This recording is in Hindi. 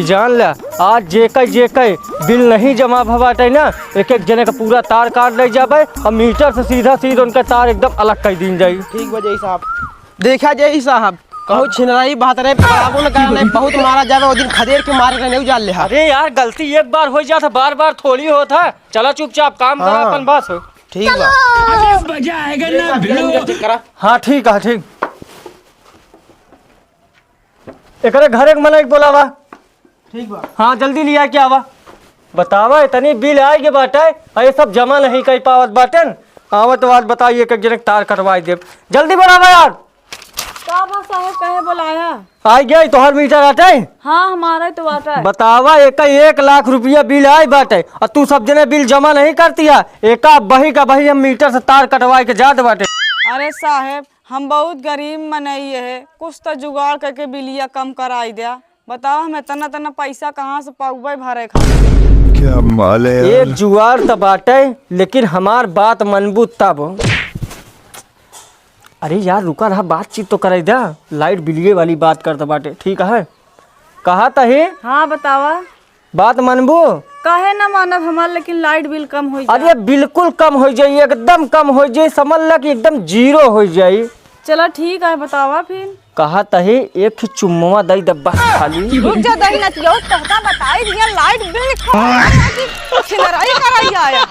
जान ला आज जे कई बिल नहीं जमा भवाटे ना एक एक जने का पूरा तार काट ले जाबे और मीटर से सीधा उनका तार एकदम अलग कर दी जाई। ठीक बजे साहब देखा जाई साहब कहूँ छिनराई बात रहे बहुत मारा जावे वो दिन खदेड़ के मारे रहे नहीं जान ले। अरे यार गलती एक बार हो जाता बार बार थोड़ी होता है। चला चुपचाप काम करा अपन बस। ठीक बा मजा आएगा ना। हाँ ठीक है ठीक। एकरे घर एक मलाइक बोलावा। ठीक बा हाँ जल्दी लिया क्या आवा बतावा इतनी बिल आए के बाटे ये सब जमा नहीं कर पावत बाटन। आवत बात बताइए एक जने तार कटवाई दे जल्दी बनावा यार। साहब कहे बुलाया? आई गया तोहर मीटर आटे। हाँ हमारा तो आता है। बतावा एक 1 लाख रुपया बिल आई बाटे और तू सब जने बिल जमा नहीं करती है। एक बही का बही हम मीटर से तार कटवाई के जात बाटे। अरे साहब हम बहुत गरीब मनइए है कुछ तो जुगाड़ करके बिलिया कम कराई दिया। बताओ हमें तना तना पैसा कहाँ से पाऊबे भरे खा। क्या माल है यार। एक जुआर तो बाटे लेकिन हमार बात मनबू तब। अरे यार रुका रहा बातचीत तो करे दिया लाइट बिलिये वाली बात करते बाटे ठीक है कहा तही। हाँ बतावा बात मनबू काहे ना मानब हमार लेकिन लाइट बिल कम हो अरे बिल्कुल कम हो जाये एकदम कम हो जाये समझ ला कि एकदम 0 हो जाये। चलो ठीक है बतावा फिर। कहा तही एक ही चुम्मा दई दब्बा खाली रुक जा दही न तियो कहता बताई दिया लाइट बिल छिनराई कराई आया।